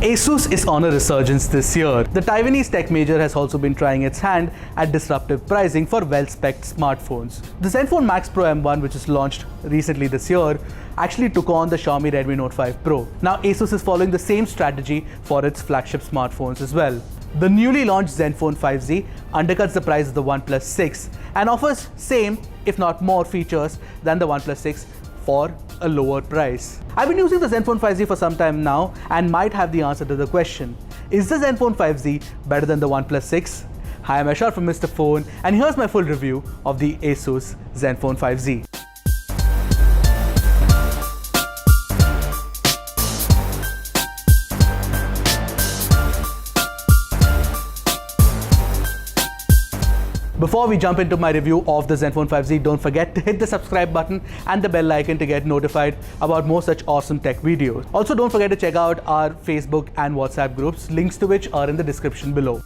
ASUS is on a resurgence this year. The Taiwanese tech major has also been trying its hand at disruptive pricing for well-spec'd smartphones. The ZenFone Max Pro M1, which was launched recently this year, actually took on the Xiaomi Redmi Note 5 Pro. Now ASUS is following the same strategy for its flagship smartphones as well. The newly launched ZenFone 5Z undercuts the price of the OnePlus 6 and offers same, if not more, features than the OnePlus 6 for a lower price. I've been using the ZenFone 5Z for some time now and might have the answer to the question. Is the ZenFone 5Z better than the OnePlus 6? Hi, I'm Ershad from Mr. Phone and here's my full review of the ASUS ZenFone 5Z. Before we jump into my review of the ZenFone 5Z, don't forget to hit the subscribe button and the bell icon to get notified about more such awesome tech videos. Also, don't forget to check out our Facebook and WhatsApp groups, links to which are in the description below.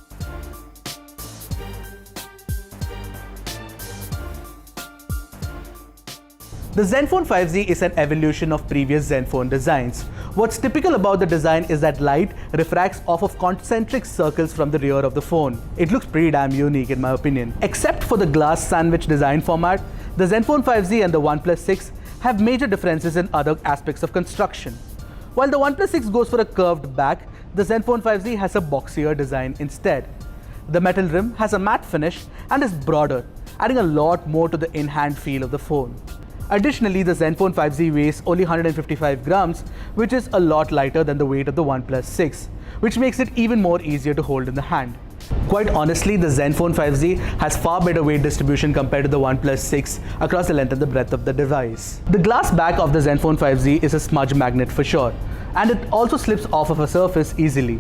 The ZenFone 5Z is an evolution of previous ZenFone designs. What's typical about the design is that light refracts off of concentric circles from the rear of the phone. It looks pretty damn unique in my opinion. Except for the glass sandwich design format, the ZenFone 5Z and the OnePlus 6 have major differences in other aspects of construction. While the OnePlus 6 goes for a curved back, the ZenFone 5Z has a boxier design instead. The metal rim has a matte finish and is broader, adding a lot more to the in-hand feel of the phone. Additionally, the ZenFone 5Z weighs only 155 grams, which is a lot lighter than the weight of the OnePlus 6, which makes it even more easier to hold in the hand. Quite honestly, the ZenFone 5Z has far better weight distribution compared to the OnePlus 6 across the length and the breadth of the device. The glass back of the ZenFone 5Z is a smudge magnet for sure, and it also slips off of a surface easily.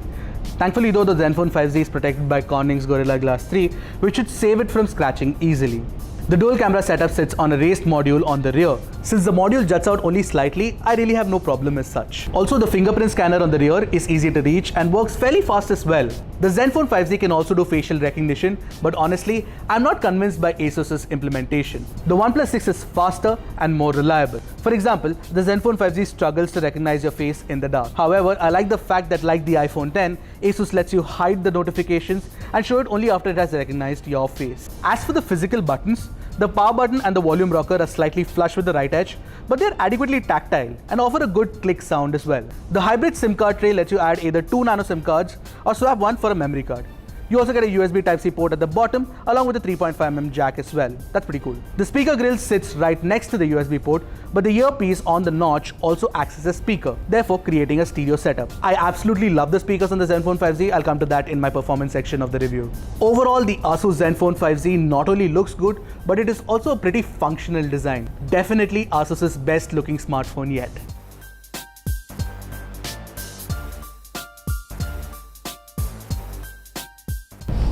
Thankfully though, the ZenFone 5Z is protected by Corning's Gorilla Glass 3, which should save it from scratching easily. The dual camera setup sits on a raised module on the rear. Since the module juts out only slightly, I really have no problem as such. Also, the fingerprint scanner on the rear is easy to reach and works fairly fast as well. The ZenFone 5Z can also do facial recognition, but honestly, I'm not convinced by ASUS's implementation. The OnePlus 6 is faster and more reliable. For example, the ZenFone 5Z struggles to recognize your face in the dark. However, I like the fact that like the iPhone X, ASUS lets you hide the notifications and show it only after it has recognized your face. As for the physical buttons, the power button and the volume rocker are slightly flush with the right edge, but they're adequately tactile and offer a good click sound as well. The hybrid SIM card tray lets you add either 2 nano SIM cards or swap one for a memory card. You also get a USB Type-C port at the bottom along with a 3.5mm jack as well. That's pretty cool. The speaker grill sits right next to the USB port, but the earpiece on the notch also acts as a speaker, therefore creating a stereo setup. I absolutely love the speakers on the ZenFone 5Z. I'll come to that in my performance section of the review. Overall, the ASUS ZenFone 5Z not only looks good, but it is also a pretty functional design. Definitely ASUS's best looking smartphone yet.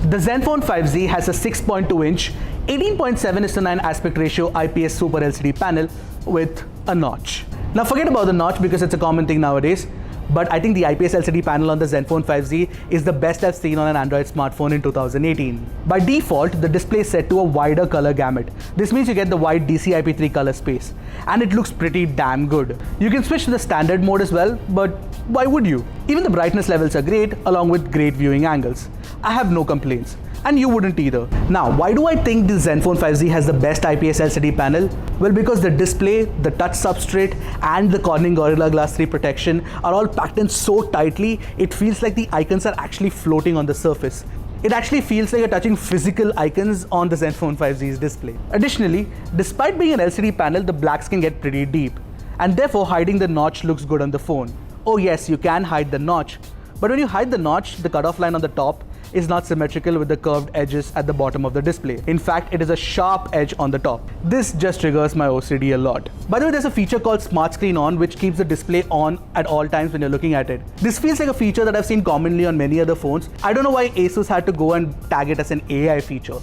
The ZenFone 5Z has a 6.2-inch, 18.7:9 aspect ratio IPS Super LCD panel with a notch. Now forget about the notch because it's a common thing nowadays, but I think the IPS LCD panel on the ZenFone 5Z is the best I've seen on an Android smartphone in 2018. By default, the display is set to a wider color gamut. This means you get the wide DCI-P3 color space, and it looks pretty damn good. You can switch to the standard mode as well, but why would you? Even the brightness levels are great, along with great viewing angles. I have no complaints, and you wouldn't either. Now, why do I think the ZenFone 5Z has the best IPS LCD panel? Well, because the display, the touch substrate, and the Corning Gorilla Glass 3 protection are all packed in so tightly, it feels like the icons are actually floating on the surface. It actually feels like you're touching physical icons on the ZenFone 5Z's display. Additionally, despite being an LCD panel, the blacks can get pretty deep, and therefore hiding the notch looks good on the phone. Oh yes, you can hide the notch, but when you hide the notch, the cutoff line on the top is not symmetrical with the curved edges at the bottom of the display. In fact, it is a sharp edge on the top. This just triggers my OCD a lot. By the way, there's a feature called Smart Screen On, which keeps the display on at all times when you're looking at it. This feels like a feature that I've seen commonly on many other phones. I don't know why ASUS had to go and tag it as an AI feature.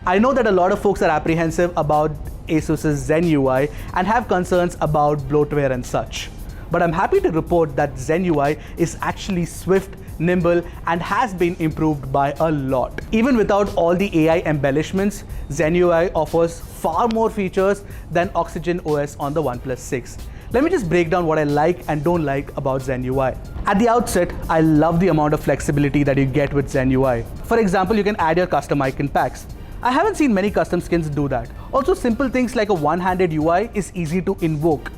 I know that a lot of folks are apprehensive about ASUS's Zen UI and have concerns about bloatware and such. But I'm happy to report that Zen UI is actually swift, nimble, and has been improved by a lot. Even without all the AI embellishments, Zen UI offers far more features than Oxygen OS on the OnePlus 6. Let me just break down what I like and don't like about Zen UI. At the outset, I love the amount of flexibility that you get with Zen UI. For example, you can add your custom icon packs. I haven't seen many custom skins do that. Also, simple things like a one-handed UI is easy to invoke.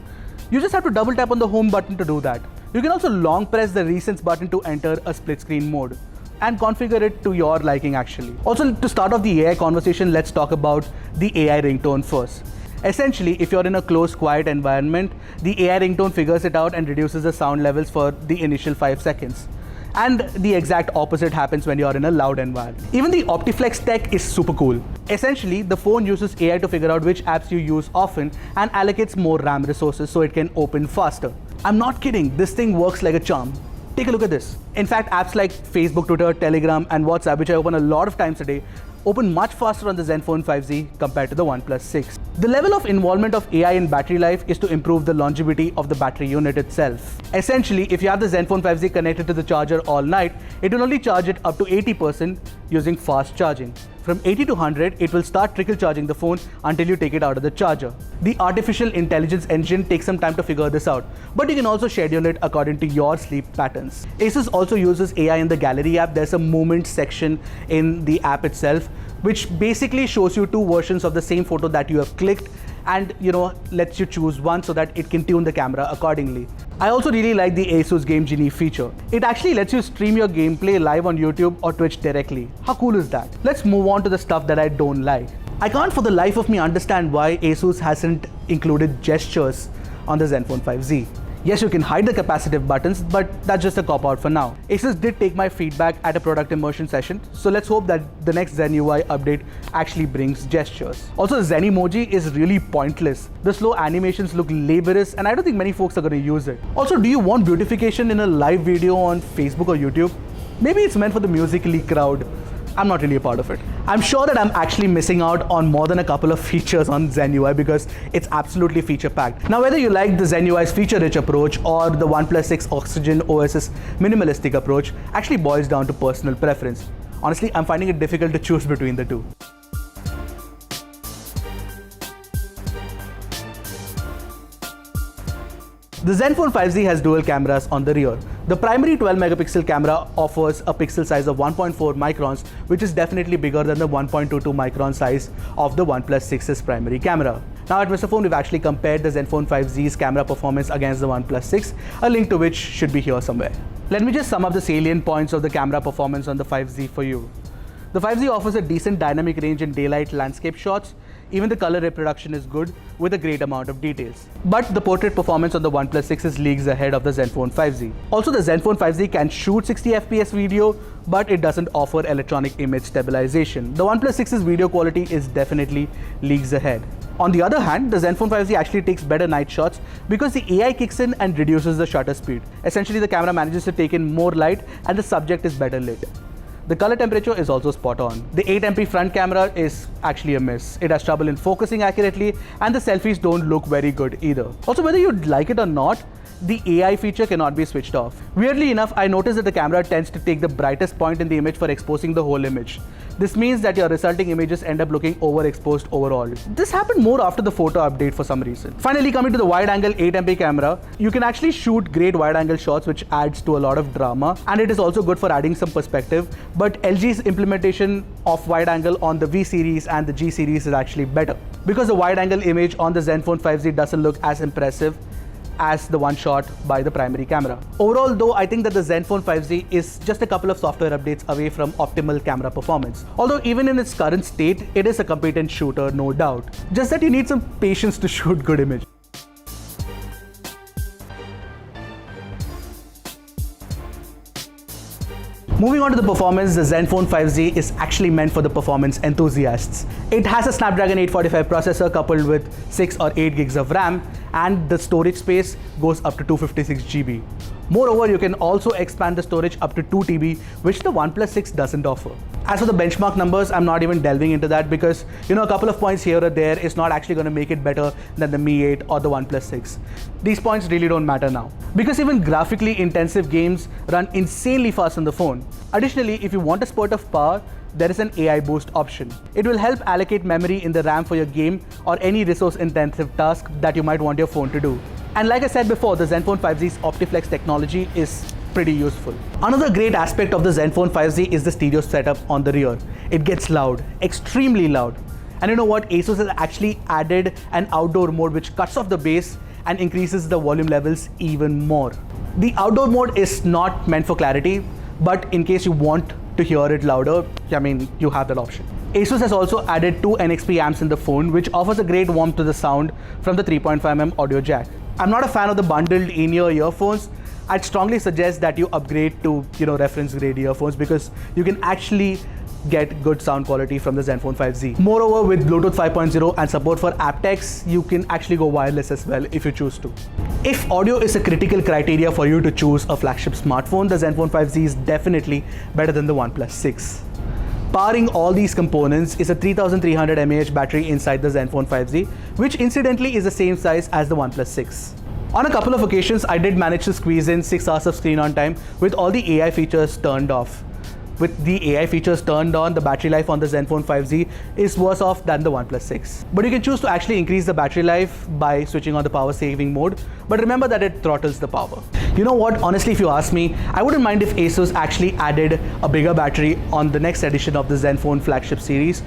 You just have to double tap on the home button to do that. You can also long press the recents button to enter a split screen mode and configure it to your liking actually. Also, to start off the AI conversation, let's talk about the AI ringtone first. Essentially, if you're in a close, quiet environment, the AI ringtone figures it out and reduces the sound levels for the initial 5 seconds. And the exact opposite happens when you're in a loud environment. Even the OptiFlex tech is super cool. Essentially, the phone uses AI to figure out which apps you use often and allocates more RAM resources so it can open faster. I'm not kidding, this thing works like a charm. Take a look at this. In fact, apps like Facebook, Twitter, Telegram, and WhatsApp, which I open a lot of times a day, open much faster on the ZenFone 5Z compared to the OnePlus 6. The level of involvement of AI in battery life is to improve the longevity of the battery unit itself. Essentially, if you have the ZenFone 5Z connected to the charger all night, it will only charge it up to 80% using fast charging. From 80 to 100, it will start trickle charging the phone until you take it out of the charger. The artificial intelligence engine takes some time to figure this out, but you can also schedule it according to your sleep patterns. ASUS also uses AI in the gallery app. There's a movement section in the app itself, which basically shows you 2 versions of the same photo that you have clicked and lets you choose one so that it can tune the camera accordingly. I also really like the ASUS Game Genie feature. It actually lets you stream your gameplay live on YouTube or Twitch directly. How cool is that? Let's move on to the stuff that I don't like. I can't for the life of me understand why ASUS hasn't included gestures on the ZenFone 5Z. Yes, you can hide the capacitive buttons, but that's just a cop-out for now. ASUS did take my feedback at a product immersion session, so let's hope that the next Zen UI update actually brings gestures. Also, the Zen emoji is really pointless. The slow animations look laborious, and I don't think many folks are going to use it. Also, do you want beautification in a live video on Facebook or YouTube? Maybe it's meant for the Musical.ly crowd. I'm not really a part of it. I'm sure that I'm actually missing out on more than a couple of features on Zen UI because it's absolutely feature packed. Now, whether you like the Zen UI's feature rich approach or the OnePlus 6 Oxygen OS's minimalistic approach actually boils down to personal preference. Honestly, I'm finding it difficult to choose between the two. The ZenFone 5Z has dual cameras on the rear. The primary 12-megapixel camera offers a pixel size of 1.4 microns, which is definitely bigger than the 1.22 micron size of the OnePlus 6's primary camera. Now at Mr. Phone, we've actually compared the ZenFone 5Z's camera performance against the OnePlus 6, a link to which should be here somewhere. Let me just sum up the salient points of the camera performance on the 5Z for you. The 5Z offers a decent dynamic range in daylight landscape shots. Even the color reproduction is good with a great amount of details. But the portrait performance on the OnePlus 6 is leagues ahead of the ZenFone 5Z. Also, the ZenFone 5Z can shoot 60 FPS video, but it doesn't offer electronic image stabilization. The OnePlus 6's video quality is definitely leagues ahead. On the other hand, the ZenFone 5Z actually takes better night shots because the AI kicks in and reduces the shutter speed. Essentially, the camera manages to take in more light and the subject is better lit. The color temperature is also spot on. The 8MP front camera is actually a miss. It has trouble in focusing accurately and the selfies don't look very good either. Also, whether you like it or not, the AI feature cannot be switched off. Weirdly enough, I noticed that the camera tends to take the brightest point in the image for exposing the whole image. This means that your resulting images end up looking overexposed overall. This happened more after the photo update for some reason. Finally, coming to the wide-angle 8MP camera, you can actually shoot great wide-angle shots, which adds to a lot of drama, and it is also good for adding some perspective. But LG's implementation of wide-angle on the V series and the G series is actually better, because the wide-angle image on the ZenFone 5Z doesn't look as impressive as the one shot by the primary camera. Overall though, I think that the ZenFone 5Z is just a couple of software updates away from optimal camera performance. Although even in its current state, it is a competent shooter, no doubt. Just that you need some patience to shoot good images. Moving on to the performance, the ZenFone 5Z is actually meant for the performance enthusiasts. It has a Snapdragon 845 processor coupled with 6 or 8 gigs of RAM, and the storage space goes up to 256 GB. Moreover, you can also expand the storage up to 2 TB, which the OnePlus 6 doesn't offer. As for the benchmark numbers, I'm not even delving into that because, a couple of points here or there is not actually going to make it better than the Mi 8 or the OnePlus 6. These points really don't matter now, because even graphically intensive games run insanely fast on the phone. Additionally, if you want a spurt of power, there is an AI boost option. It will help allocate memory in the RAM for your game or any resource-intensive task that you might want your phone to do. And like I said before, the ZenFone 5Z's OptiFlex technology is pretty useful. Another great aspect of the ZenFone 5Z is the stereo setup on the rear. It gets loud, extremely loud. And you know what? ASUS has actually added an outdoor mode which cuts off the bass and increases the volume levels even more. The outdoor mode is not meant for clarity, but in case you want to hear it louder, you have that option. ASUS has also added 2 NXP amps in the phone, which offers a great warmth to the sound from the 3.5mm audio jack. I'm not a fan of the bundled in-ear earphones. I'd strongly suggest that you upgrade to, reference grade earphones, because you can actually get good sound quality from the ZenFone 5Z. Moreover, with Bluetooth 5.0 and support for aptX, you can actually go wireless as well if you choose to. If audio is a critical criteria for you to choose a flagship smartphone, the ZenFone 5Z is definitely better than the OnePlus 6. Powering all these components is a 3300 mAh battery inside the ZenFone 5Z, which incidentally is the same size as the OnePlus 6. On a couple of occasions, I did manage to squeeze in 6 hours of screen on time with all the AI features turned off. With the AI features turned on, the battery life on the ZenFone 5Z is worse off than the OnePlus 6. But you can choose to actually increase the battery life by switching on the power saving mode, but remember that it throttles the power. You know what, honestly, if you ask me, I wouldn't mind if ASUS actually added a bigger battery on the next edition of the ZenFone flagship series,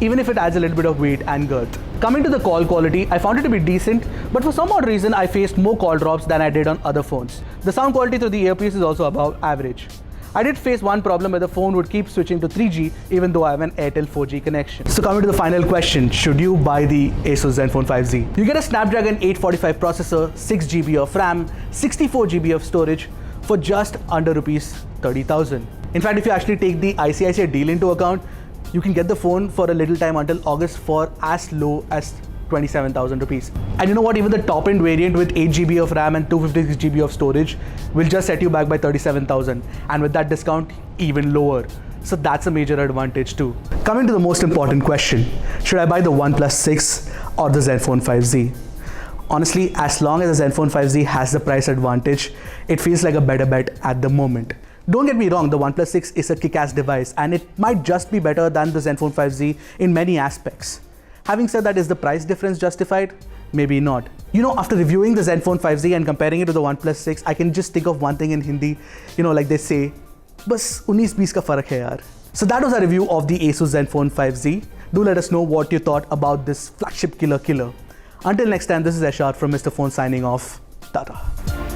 even if it adds a little bit of weight and girth. Coming to the call quality, I found it to be decent, but for some odd reason, I faced more call drops than I did on other phones. The sound quality through the earpiece is also above average. I did face one problem where the phone would keep switching to 3G even though I have an Airtel 4G connection. So coming to the final question, should you buy the ASUS ZenFone 5Z? You get a Snapdragon 845 processor, 6GB of RAM, 64GB of storage for just under rupees 30,000. In fact, if you actually take the ICICI deal into account, you can get the phone for a little time until August for as low as 27,000 rupees. And you know what, even the top end variant with 8GB of RAM and 256GB of storage will just set you back by 37,000, and with that discount, even lower. So that's a major advantage too. Coming to the most important question, should I buy the OnePlus 6 or the ZenFone 5Z? Honestly, as long as the ZenFone 5Z has the price advantage, it feels like a better bet at the moment. Don't get me wrong, the OnePlus 6 is a kick-ass device and it might just be better than the ZenFone 5Z in many aspects. Having said that, is the price difference justified? Maybe not. After reviewing the ZenFone 5Z and comparing it to the OnePlus 6, I can just think of one thing in Hindi, like they say, bas 19-20 ka farak hai yaar. So that was a review of the ASUS ZenFone 5Z. Do let us know what you thought about this flagship killer. Until next time, this is Ershad from Mr. Phone signing off. Tata.